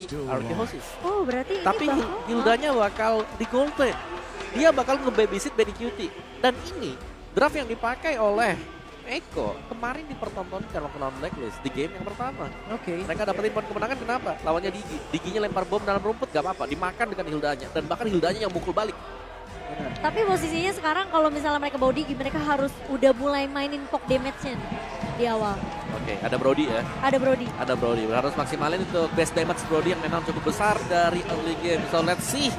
Arkehosis. Oh berarti Tapi ini Hildanya bakal di gold plate. Dia bakal nge-babysit Benny Cutie. Dan ini draft yang dipakai oleh Eko kemarin dipertontonkan waktu lawan Blacklist di game yang pertama. Oke. Mereka dapetin poin kemenangan kenapa? Lawannya Digi. Diginya lempar bom dalam rumput gak apa-apa. Dimakan dengan Hildanya. Dan bahkan Hildanya yang mukul balik. Tapi posisinya sekarang kalau misalnya mereka bawa Digi, mereka harus udah mulai mainin poke damage-nya nih di awal. Oke, ada Brody ya. Ada Brody. Ada Brody. Harus maksimalin untuk base damage Brody yang memang cukup besar dari early game. So let's see.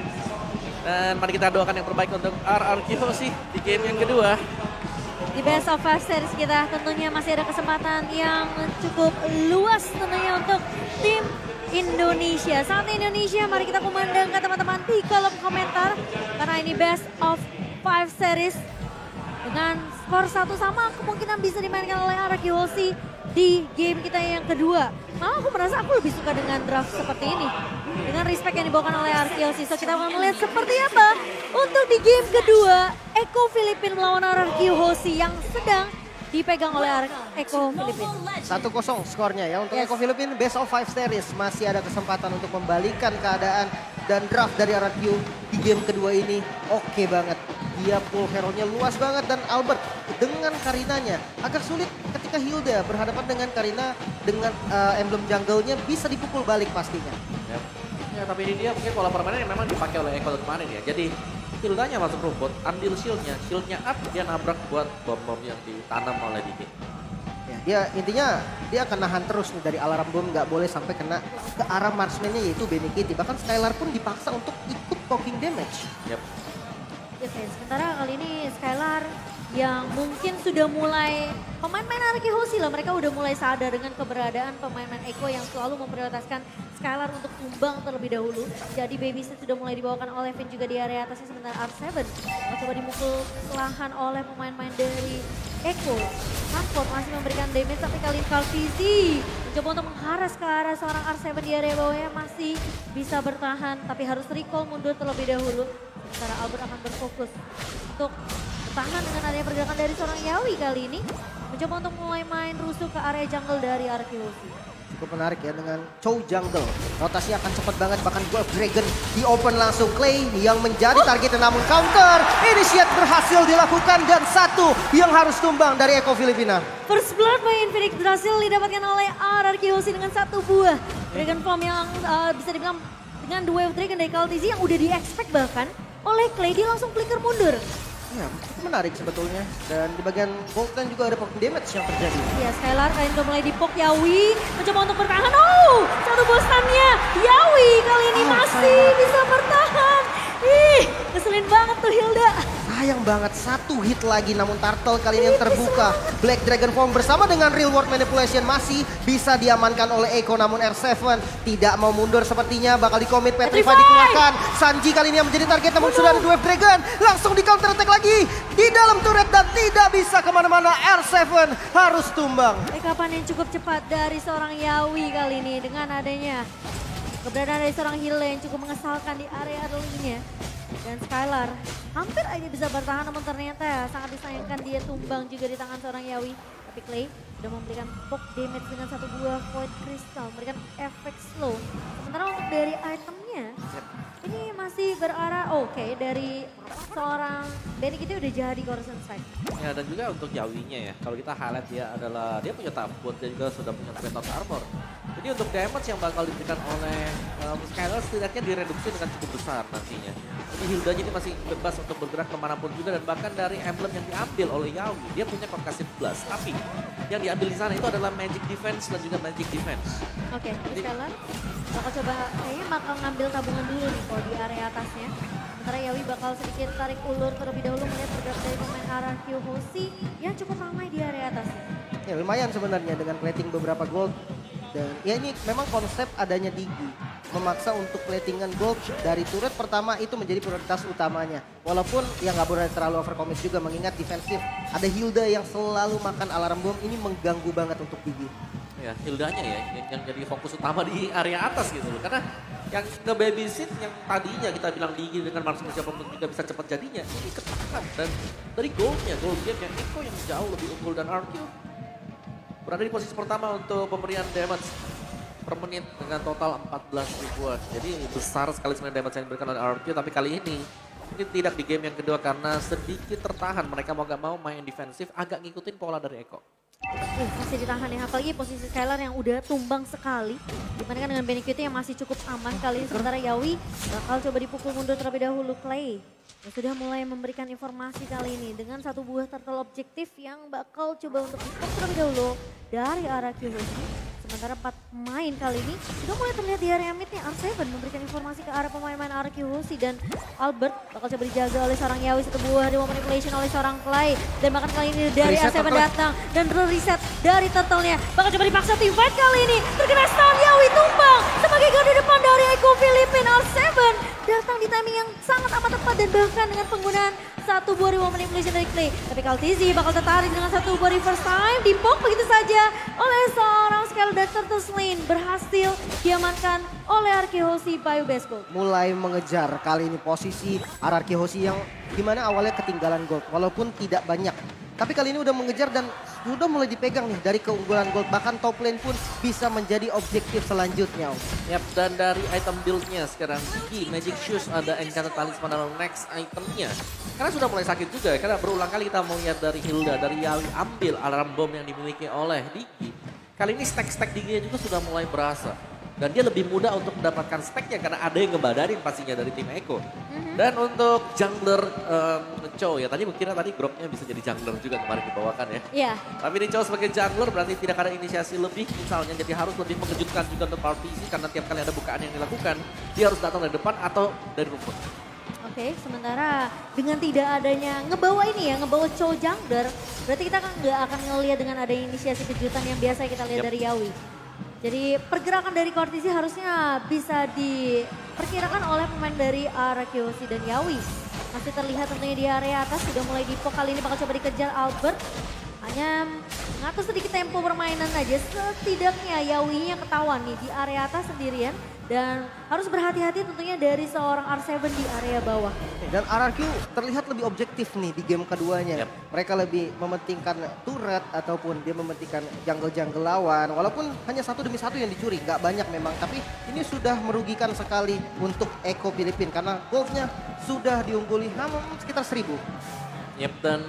Dan mari kita doakan yang terbaik untuk RRQ sih di game yang kedua. Di Best of 5 Series kita tentunya masih ada kesempatan yang cukup luas tentunya untuk tim Indonesia. Saat Indonesia, mari kita kumandangkan teman-teman di kolom komentar. Karena ini Best of 5 Series dengan skor 1 sama kemungkinan bisa dimainkan oleh RRQ di game kita yang kedua. Malah aku merasa aku lebih suka dengan draft seperti ini. Dengan respect yang dibawakan oleh RRQ. So kita akan melihat seperti apa untuk di game kedua. Eko Filipin melawan RRQ yang sedang dipegang oleh Eko Filipin. 1-0 skornya ya untuk Yes. Eko Filipin. Best of 5 series masih ada kesempatan untuk membalikan keadaan dan draft dari RRQ di game kedua ini oke banget. Dia full hero-nya luas banget dan Albert dengan Karinanya agak sulit ketika Hilda berhadapan dengan Karina dengan emblem jungle-nya bisa dipukul balik pastinya. Ya, tapi ini dia mungkin pola permainan yang memang dipakai oleh Eko kemarin ya. Jadi Hildanya masuk rumput, ambil shieldnya up, dia nabrak buat bom-bom yang ditanam oleh Digi. Ya, dia intinya dia akan nahan terus nih dari alarm bom, nggak boleh sampai kena ke arah marksman-nya yaitu Benny Kitty. Bahkan Skylar pun dipaksa untuk ikut poking damage. Yep. Oke, sementara kali ini Skylar yang mungkin sudah mulai pemain-pemain RRQ lah, mereka udah mulai sadar dengan keberadaan pemain-pemain Eko yang selalu memprioritaskan Skylar untuk tumbang terlebih dahulu. Jadi babysit sudah mulai dibawakan oleh Vin juga di area atasnya, sementara R7 mencoba dimukul perlahan oleh pemain-pemain dari Eko. Sanford masih memberikan damage tapi kali ini Calvizi mencoba untuk mengharas ke arah seorang R7 di area bawahnya, masih bisa bertahan tapi harus recall mundur terlebih dahulu. Sementara Albert akan berfokus untuk bertahan dengan adanya pergerakan dari seorang Yawi kali ini. Mencoba untuk mulai main rusuh ke area jungle dari RRQ. Cukup menarik ya dengan Chow Jungle. Rotasi akan cepat banget, bahkan Wolf Dragon di open langsung. Clay yang menjadi target namun counter. Initiate berhasil dilakukan dan satu yang harus tumbang dari Eko Filipina. First blood by Infinix berhasil didapatkan oleh RRQ dengan satu buah Dragon Form yang bisa dibilang dengan dua Wave Dragon dari Caltizi yang udah di-expect bahkan oleh Clay. Dia langsung flicker mundur. Ya, cukup menarik sebetulnya. Dan di bagian gold lane juga ada poking damage yang terjadi. Ya, Skylar kali ini udah mulai di-poke Yawi. Mencoba untuk bertahan. Oh, satu bostannya. Yawi kali ini masih bisa bertahan. Ih, keselin banget tuh Hilda. Sayang banget, satu hit lagi namun Turtle kali ini yang terbuka. Black Dragon Form bersama dengan Real World Manipulation masih bisa diamankan oleh Eko, namun R7 tidak mau mundur sepertinya, bakal di-commit, Petrify dikeluarkan. Sanji kali ini yang menjadi target namun sudah ada Wave Dragon, langsung di counter attack lagi di dalam turret dan tidak bisa kemana-mana. R7 harus tumbang. Kapan yang cukup cepat dari seorang Yawi kali ini dengan adanya keberadaan dari seorang Hilda yang cukup mengesalkan di area early-nya. Dan Skylar hampir aja bisa bertahan namun ternyata sangat disayangkan dia tumbang juga di tangan seorang Yawi. Tapi Clay sudah memberikan poke damage dengan satu buah Void Crystal, memberikan efek slow. Sementara untuk dari itemnya ini masih berarah oke dari seorang Benny kita udah jadi Coruscant Strike. Ya, dan juga untuk Yawinya ya, kalau kita highlight dia adalah dia punya tabut, dia juga sudah punya Petot Armor. Jadi untuk damage yang bakal diberikan oleh Skylar setidaknya direduksi dengan cukup besar nantinya. Jadi Hildanya ini masih bebas untuk bergerak kemanapun juga, dan bahkan dari emblem yang diambil oleh Yawi, dia punya Concussive Blast. Tapi yang diambil di sana itu adalah Magic Defense dan juga Magic Defense. Oke, Skylar bakal coba kayaknya bakal ngambil tabungan dulu nih kalau di area atasnya. Sementara Yawi bakal sedikit tarik ulur terlebih dahulu melihat bergerak dari pemain RRQ yang cukup ramai di area atasnya. Ya lumayan sebenarnya dengan plating beberapa gold. Dan ya ini memang konsep adanya Digi. Memaksa untuk platingan gold dari turret pertama itu menjadi prioritas utamanya. Walaupun ya nggak boleh terlalu overcommit juga mengingat defensif. Ada Hilda yang selalu makan alarm bom, ini mengganggu banget untuk Digi. Ya, Hildanya ya yang jadi fokus utama di area atas gitu loh. Karena yang nge-babysit yang tadinya kita bilang Digi dengan marksman siapa pun juga bisa cepat jadinya, ini ketahan. Dan dari gold game yang Eko yang jauh lebih unggul dan RQ berada di posisi pertama untuk pemberian damage. per menit dengan total 14 ribuan. Jadi besar sekali sebenarnya damage yang diberikan oleh RRQ, tapi kali ini mungkin tidak di game yang kedua karena sedikit tertahan. Mereka mau gak mau main defensif, agak ngikutin pola dari Eko. Masih ditahan ya, apalagi posisi Skylar yang udah tumbang sekali. Dibandingkan dengan BNQT yang masih cukup aman kali ini. Sementara Yawi bakal coba dipukul mundur terlebih dahulu. Clay yang sudah mulai memberikan informasi kali ini dengan satu buah turtle objektif yang bakal coba untuk di-stop terlebih dahulu dari arah Q-Hoshi. Sementara 4 pemain kali ini sudah mulai terlihat di area mid nih. R7 memberikan informasi ke arah pemain-pemain arah Q-Hoshi dan Albert bakal coba dijaga oleh seorang Yawi. Satu buah di manipulation oleh seorang Clay. Dan bahkan kali ini dari R7 datang dan reset dari turtle-nya. Bakal coba dipaksa team fight kali ini. Terkena stun, Yawi tumbang sebagai garda depan dari Eko Filipin. R7 datang di timing yang sangat amat tepat dan bahkan dengan penggunaan satu buah remote manipulation dari Clay. Tapi Kaltizi bakal tertarik dengan satu buah reverse time. Dipok begitu saja oleh seorang Skylar dan Turtle Lane. Berhasil diamankan oleh RRQ Hoshi Bayu Besko. Mulai mengejar kali ini posisi RRQ Hoshi yang dimana awalnya ketinggalan gold. Walaupun tidak banyak. Tapi kali ini udah mengejar dan udah mulai dipegang nih dari keunggulan gold. Bahkan top lane pun bisa menjadi objektif selanjutnya. Yap, dan dari item build-nya sekarang Gigi, Magic Shoes, ada Enchanted Talisman dalam next itemnya. Karena sudah mulai sakit juga, karena berulang kali kita mau lihat dari Hilda, dari Yawi ambil alarm bom yang dimiliki oleh Digi. Kali ini stack-stack Digi juga sudah mulai berasa. Dan dia lebih mudah untuk mendapatkan stacknya karena ada yang ngebadarin pastinya dari tim Eko. Dan untuk jungler Chow ya, tadi kira tadi Groknya bisa jadi jungler juga kemarin dibawakan ya. Iya. Tapi ini Chow sebagai jungler berarti tidak ada inisiasi lebih misalnya, jadi harus lebih mengejutkan juga untuk RPC karena tiap kali ada bukaan yang dilakukan, dia harus datang dari depan atau dari rumput. Oke, sementara dengan tidak adanya ngebawa ini ya, ngebawa Chow jungler, berarti kita kan nggak akan ngelihat dengan ada inisiasi kejutan yang biasa kita lihat dari Yawi. Jadi pergerakan dari Kortisi harusnya bisa diperkirakan oleh pemain dari RRQ Hoshi dan Yawi. Masih terlihat tentunya di area atas sudah mulai dipok, kali ini bakal coba dikejar Albert. Hanya mengatur sedikit tempo permainan aja, setidaknya Yawi yang ketahuan nih di area atas sendirian. Dan harus berhati-hati tentunya dari seorang R7 di area bawah. Dan RRQ terlihat lebih objektif nih di game keduanya. Yep. Mereka lebih mementingkan turret ataupun dia mementingkan jungle-jungle lawan. Walaupun hanya satu demi satu yang dicuri, nggak banyak memang. Tapi ini sudah merugikan sekali untuk Eko Filipin karena goldnya sudah diungguli sekitar 1000. Yep, dan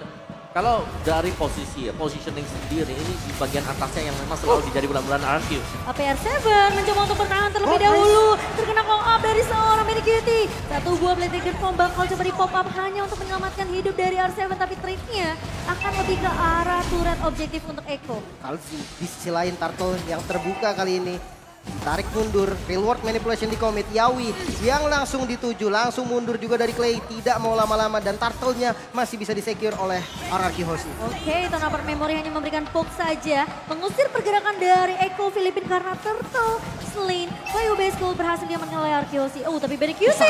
kalau dari posisi ya, positioning sendiri ini di bagian atasnya yang memang selalu dijadi bulan-bulan RRQ. APR7 mencoba untuk bertahan terlebih dahulu. Terkena call up dari seorang BNQT. Satu buah Blade Dragon Bomb bakal coba di pop up hanya untuk menyelamatkan hidup dari R7. Tapi trade-nya akan lebih ke arah turret objektif untuk Eko. Kalsi di sisi lain Turtle yang terbuka kali ini. Tarik mundur, reward manipulation di commit. Yawi yang langsung dituju, langsung mundur juga dari Clay. Tidak mau lama-lama dan turtle-nya masih bisa disecure oleh RRQ Hoshi. Oke, Tonapper Memory hanya memberikan poke saja. Mengusir pergerakan dari Eko Filipin karena Turtle Slain. Bayu Besko berhasil diamankan oleh RRQ Hoshi. Oh, tapi BNQT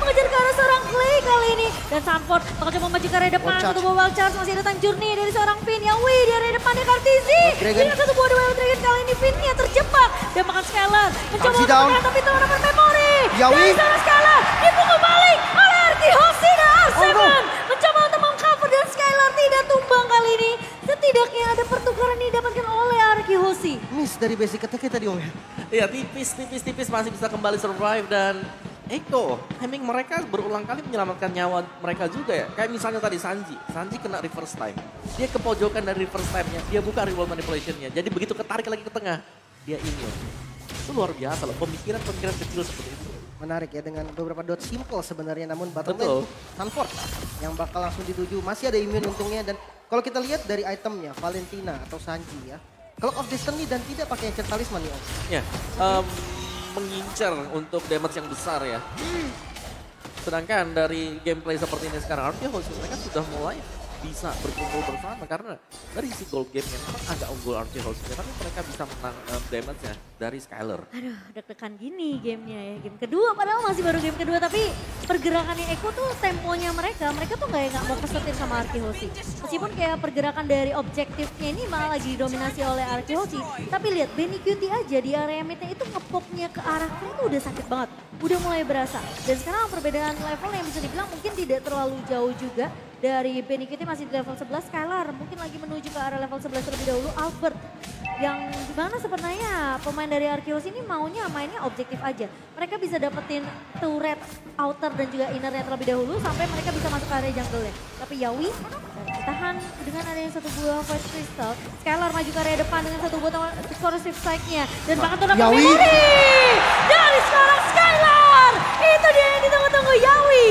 mengejar ke arah seorang Clay kali ini. Dan Sanford bakal coba maju ke area depan. Satu buah wild charge, masih datang Journey dari seorang Finn. Yawi di area depannya Kartizi. Dengan satu buah Wild Dragon kali ini Finn-nya terjebak. Dan makan Skylar mencoba untuk menahan tapi Tonapper Memory. Yawi. Dari seorang Skylar dipukul balik oleh RRQ Hoshi dan R7. Mencoba untuk mengcover dan Skylar tidak tumbang kali ini. Setidaknya ada pertukaran yang didapatkan oleh RRQ Hoshi. Miss dari basic attack tadi Om ya. Iya, tipis masih bisa kembali survive dan Eko, timing mereka berulang kali menyelamatkan nyawa mereka juga ya. Kayak misalnya tadi Sanji kena reverse time. Dia ke pojokan dari reverse time-nya, dia buka reward manipulation-nya. Jadi begitu ketarik lagi ke tengah, dia immune. Itu luar biasa loh, pemikiran kecil seperti itu. Menarik ya dengan beberapa dot simple sebenarnya, namun bottom lane Sanford yang bakal langsung dituju. Masih ada immune untungnya dan kalau kita lihat dari itemnya Valentina atau Sanji ya. Clock of Destiny dan tidak pakai Enchanted Talisman nih Om. Ya, mengincar untuk damage yang besar ya. Sedangkan dari gameplay seperti ini sekarang, RRQ Hoshi mereka sudah mulai bisa berkumpul bersama karena dari si gold game yang memang agak unggul RRQ Hoshi, tapi mereka bisa menang damage-nya dari Skylar. Aduh, deg-degan gini gamenya ya. Game kedua, padahal masih baru game kedua, tapi pergerakannya Eko tuh temponya mereka tuh nggak mau kesetir sama RRQ Hoshi. Meskipun kayak pergerakan dari objektifnya ini malah lagi didominasi oleh RRQ Hoshi, tapi lihat BNQT aja di area midnya itu ngepopnya ke arah Clay itu udah sakit banget. Udah mulai berasa. Dan sekarang perbedaan level yang bisa dibilang mungkin tidak terlalu jauh juga. Dari BNQT masih di level 11, Skylar mungkin lagi menuju ke arah level 11 terlebih dahulu. Albert yang dimana sebenarnya pemain dari Arkeos ini mainnya objektif aja. Mereka bisa dapetin turret outer dan juga innernya terlebih dahulu sampai mereka bisa masuk ke area jungle-nya. Tapi Yawi ditahan dengan adanya satu buah Void Crystal. Skylar maju ke area depan dengan satu buah corrosive strike-nya. Dan bahkan tuh dapat memori dari seorang Skylar. Itu dia yang ditunggu-tunggu, Yawi.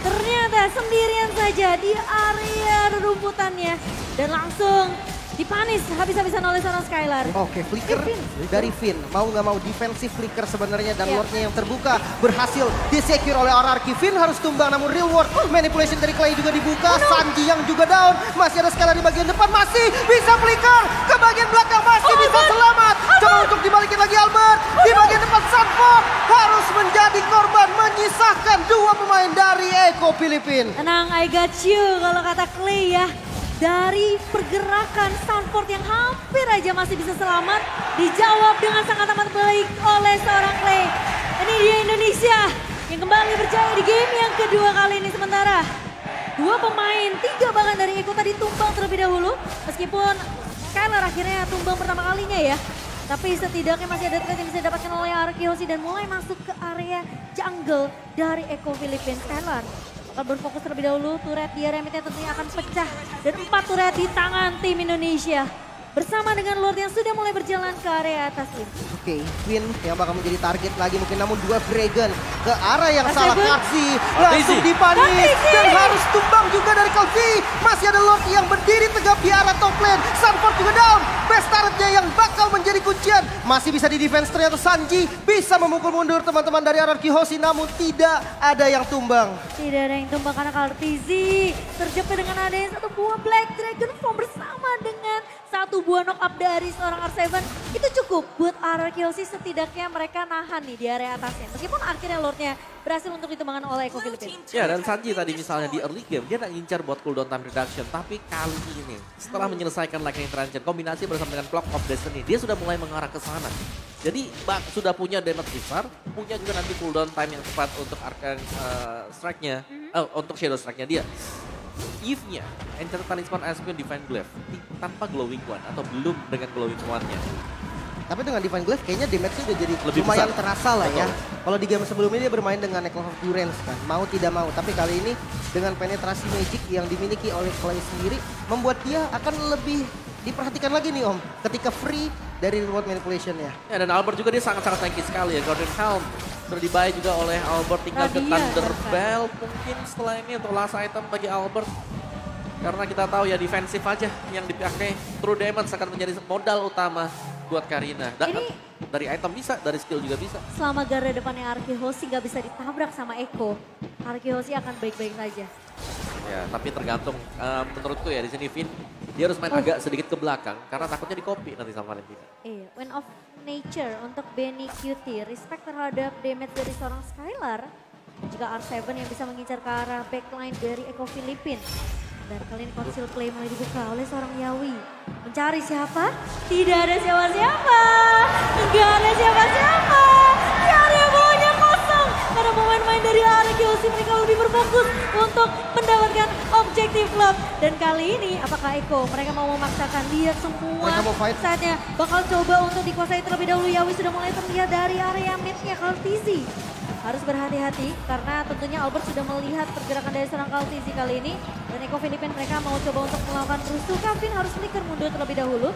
Ternyata sendirian saja di area rerumputannya. Dan langsung dipanis habis-habisan oleh seorang Skylar. Oke, flicker dari Finn. Mau nggak mau defensif flicker sebenarnya dan Lordnya yang terbuka berhasil disecure oleh RRQ. Finn harus tumbang namun real world manipulation dari Clay juga dibuka. Sanji yang juga down. Masih ada Skylar di bagian depan. Masih bisa flicker ke bagian belakang. Masih bisa selamat. Coba untuk dibalikin lagi Albert. Di bagian depan Sanford harus menjadi korban menyisahkan dua pemain dari Eko Filipin. Tenang, I got you kalau kata Clay ya. Dari pergerakan Sanford yang hampir aja masih bisa selamat, dijawab dengan sangat amat baik oleh seorang Clay. Ini dia Indonesia yang kembali berjaya di game yang kedua kali ini. Sementara dua pemain, tiga bahkan dari Eko tadi tumbang terlebih dahulu. Meskipun Skylar akhirnya tumbang pertama kalinya ya. Tapi setidaknya masih ada trade yang bisa didapatkan oleh Arkeosi dan mulai masuk ke area jungle dari Eko Filipin. Skylar akan berfokus terlebih dahulu, turret di area midnya tentunya akan pecah. Dan 4 turret di tangan tim Indonesia. Bersama dengan Lord yang sudah mulai berjalan ke area atas lane. Oke, Finn yang bakal menjadi target lagi mungkin namun dua Dragon ke arah yang salah. Karzi langsung dipanis dan harus tumbang juga dari Kalvi. Masih ada Lord yang berdiri tegap di arah top lane. Sanford juga down. Best turretnya yang bakal menjadi kuncian. Masih bisa di defense ternyata Sanji bisa memukul mundur teman-teman dari RRQ Hoshi namun tidak ada yang tumbang. Tidak ada yang tumbang karena Kaltizi terjepit dengan adanya satu buah Black Dragon Form bersama dengan satu buah knock up dari seorang R7. Itu cukup buat RRQ setidaknya mereka nahan nih di area atasnya. Meskipun akhirnya Lordnya berhasil untuk ditumbangkan oleh Eko Filipin. Ya dan Sanji tadi misalnya di early game dia nak ngincar buat cooldown time reduction. Tapi kali ini setelah menyelesaikan Lightning Transient kombinasi bersama dengan Clock of Destiny dia sudah mulai mengarah ke sana. Jadi sudah punya damage besar, punya juga nanti cooldown time yang tepat untuk Arcane Strike-nya, untuk Shadow Strike-nya dia. Eve-nya, Enchanted Talisman Aspen Divine Glaive tanpa Glowing One atau belum dengan Glowing One-nya. Tapi dengan Divine Glaive kayaknya damage-nya udah jadi lebih lumayan besar. terasa lah ya. Kalau di game sebelumnya dia bermain dengan Necklace of Durance kan, mau tidak mau. Tapi kali ini dengan penetrasi magic yang dimiliki oleh Clay sendiri membuat dia akan lebih diperhatikan lagi nih Om. Ketika free dari reward manipulation-nya. Ya dan Albert juga dia sangat-sangat tanky sekali ya. Golden Helm sudah dibayar juga oleh Albert, tinggal ke Thunder Bell mungkin setelah ini untuk last item bagi Albert. Karena kita tahu ya defensif aja yang dipakai, True Damage akan menjadi modal utama buat Karina. Dari item bisa, dari skill juga bisa. Selama garda depannya Arkehosi nggak bisa ditabrak sama Eko, Arkehosi akan baik-baik saja. Ya, tapi tergantung menurutku ya di sini Finn dia harus main agak sedikit ke belakang karena takutnya di copy nanti sama Valentina. Iya, Wind of Nature untuk Benny Cutie, respect terhadap damage dari seorang Skylar. Juga R7 yang bisa mengincar ke arah backline dari Eko Filipin. Dan kali ini Conceal Play mulai dibuka oleh seorang Yawi. Mencari siapa? Tidak ada siapa-siapa. Enggak ada siapa-siapa. Di area bawahnya kosong. Karena pemain-pemain dari RRQ mereka lebih berfokus untuk mendapatkan objektif love. Dan kali ini apakah Eko mereka mau memaksakan lihat semua saatnya bakal coba untuk dikuasai terlebih dahulu. Yawi sudah mulai terlihat dari area midnya Kaltizi. Harus berhati-hati karena tentunya Albert sudah melihat pergerakan dari seorang Kaltizi kali ini. Dan Eko Filipin mereka mau coba untuk melakukan rusuh. Kevin harus flicker mundur terlebih dahulu.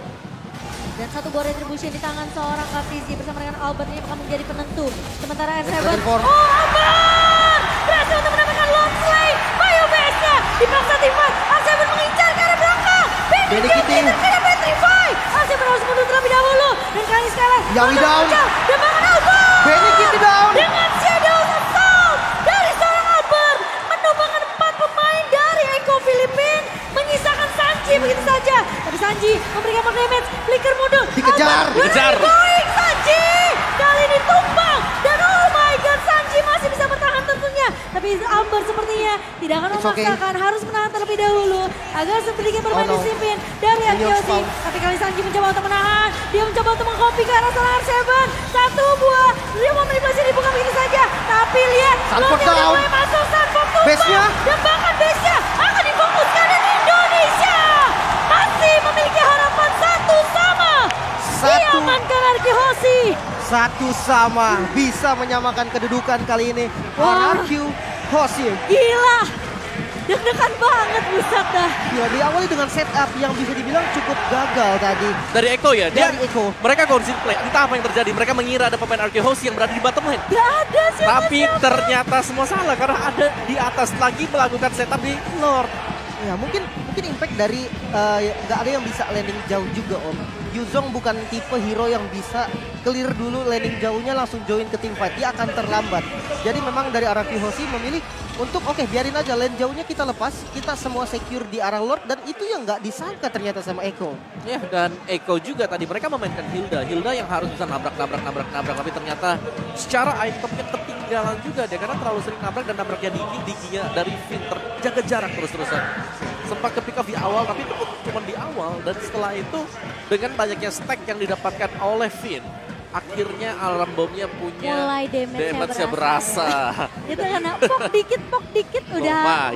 Dan satu buah retribution di tangan seorang Kaltizi bersama dengan Albert ini akan menjadi penentu. Sementara R7, Albert! Berhasil untuk mendapatkan long play. Bio base-nya dipaksa Tify. R7 mengincar ke arah belakang. Benny Kitty terkena Petrify. R7 harus mundur terlebih dahulu. Dan kali ini sekali Yawi down. Dan bahkan Albert! Benny Kitty down. Dengan Shadow Assault dari seorang Albert. Menumbangkan 4 pemain dari Eko Filipin. Menyisakan Sanji begitu saja. Tapi Sanji memberikan more damage. Flicker mundur. Dikejar. Dikejar. Going Sanji. Kali ini tumbang. Dan oh my god Sanji masih bisa bertahan tentunya. Tapi Albert sepertinya tidak akan memaksakan. Harus menahan terlebih dahulu. Agar sedikit bermain disiplin dari Akiosi. Tapi kali Sanji mencoba untuk menahan. Dia mencoba untuk mengcopy ke arah seorang R7. Satu buah. Dia mau manipulasi dibuka begitu saja. Tapi lihat. Sanford down. Mulai masuk. Sanford tumbang. Base-nya. Dan bahkan base-nya akan difokuskan dan Indonesia masih memiliki harapan 1-1. Satu sama, bisa menyamakan kedudukan kali ini. Wah. RRQ Hoshi. Gila, deg-degan banget buset dah. Ya, diawali dengan setup yang bisa dibilang cukup gagal tadi. Dari Eko ya, dia, Dari Eko. mereka konsisten play. Entah apa yang terjadi, mereka mengira ada pemain RRQ Hoshi yang berada di bottom lane. Gak ada Tapi siapa-siapa. ternyata semua salah karena ada di atas lagi melakukan setup di Lord. Ya mungkin impact dari nggak ada yang bisa landing jauh juga Om. Yuzong bukan tipe hero yang bisa clear dulu landing jauhnya langsung join ke team fight. Dia akan terlambat. Jadi memang dari RRQ Hoshi memilih untuk oke, biarin aja lane jauhnya kita lepas. Kita semua secure di arah Lord dan itu yang nggak disangka ternyata sama Eko. Ya, dan Eko juga tadi mereka memainkan Hilda. Hilda yang harus bisa nabrak. Tapi ternyata secara itemnya ketinggalan juga dia karena terlalu sering nabrak dan nabraknya Diginya dari Finn terjaga jarak terus-terusan. Sempat ke pick up di awal tapi itu pun cuma di awal dan setelah itu dengan banyaknya stack yang didapatkan oleh Finn akhirnya alarm bomnya punya Mulai damage-nya berasa. Itu karena pok dikit udah Lumayan.